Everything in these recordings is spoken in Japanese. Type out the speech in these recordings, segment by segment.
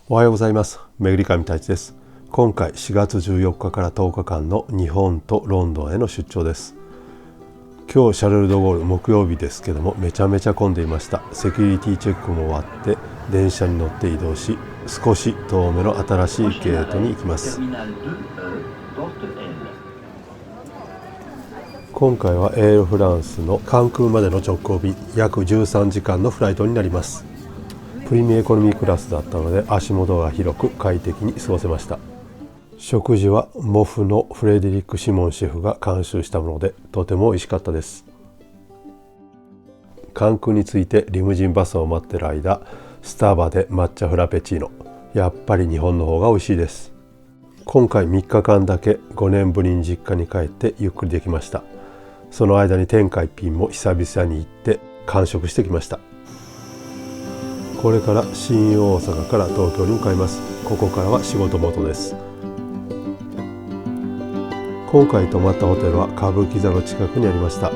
おはようございます。めぐりかみたちです。今回4月14日から10日間の日本とロンドンへの出張です。今日シャルル・ド・ゴール木曜日ですけども、めちゃめちゃ混んでいました。セキュリティチェックも終わって電車に乗って移動し、少し遠めの新しいゲートに行きます。今回はエールフランスの関空までの直行便約13時間のフライトになります。プリミエコノミークラスだったので足元が広く快適に過ごせました。食事はモフのフレデリック・シモンシェフが監修したものでとても美味しかったです。関空に着いてリムジンバスを待ってる間、スタバで抹茶フラペチーノ、やっぱり日本の方が美味しいです。今回3日間だけ5年ぶりに実家に帰ってゆっくりできました。その間に天下一品も久々に行って完食してきました。これから新大阪から東京に向かいます。ここからは仕事元です。今回泊まったホテルは歌舞伎座の近くにありました。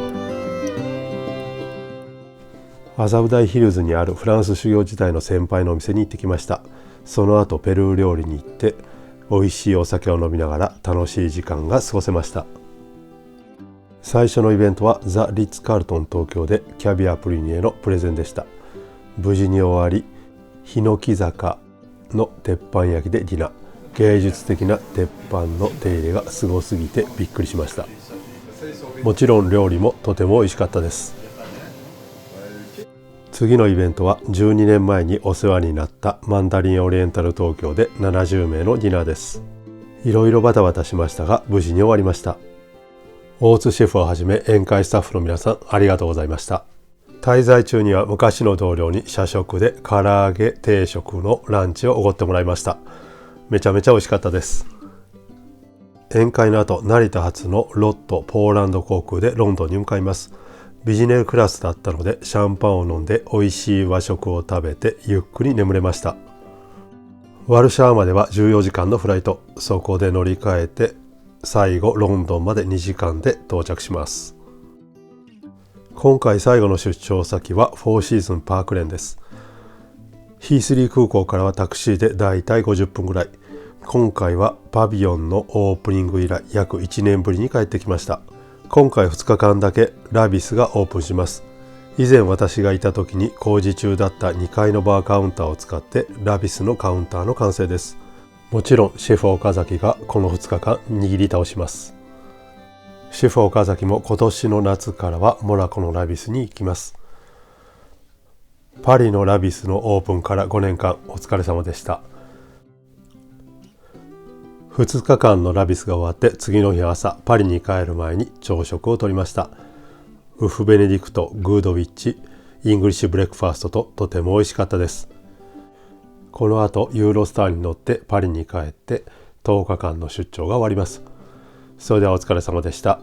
麻布台ヒルズにあるフランス修行時代の先輩のお店に行ってきました。その後ペルー料理に行って美味しいお酒を飲みながら楽しい時間が過ごせました。最初のイベントはザ・リッツ・カールトン東京でキャビアプリニエのプレゼンでした。無事に終わり、ヒノキ坂の鉄板焼きでディナー。芸術的な鉄板の手入れがすごすぎてびっくりしました。もちろん料理もとても美味しかったです。次のイベントは12年前にお世話になったマンダリンオリエンタル東京で70名のディナーです。いろいろバタバタしましたが無事に終わりました。大津シェフをはじめ宴会スタッフの皆さんありがとうございました。滞在中には昔の同僚に社食で唐揚げ定食のランチをおごってもらいました。めちゃめちゃ美味しかったです。宴会の後、成田発のロットポーランド航空でロンドンに向かいます。ビジネスクラスだったのでシャンパンを飲んで美味しい和食を食べてゆっくり眠れました。ワルシャワまでは14時間のフライト、そこで乗り換えて最後ロンドンまで2時間で到着します。今回最後の出張先はフォーシーズンパークレーンです。ヒースリー空港からはタクシーでだいたい50分ぐらい。今回はパビオンのオープニング以来約1年ぶりに帰ってきました。今回2日間だけラビスがオープンします。以前私がいた時に工事中だった2階のバーカウンターを使ってラビスのカウンターの完成です。もちろんシェフ岡崎がこの2日間握り倒します。シェフ岡崎も今年の夏からはモナコのラビスに行きます。パリのラビスのオープンから5年間お疲れ様でした。2日間のラビスが終わって次の日朝パリに帰る前に朝食をとりました。ウフベネディクト、グードウィッチ、イングリッシュブレックファーストととても美味しかったです。この後ユーロスターに乗ってパリに帰って10日間の出張が終わります。それではお疲れ様でした。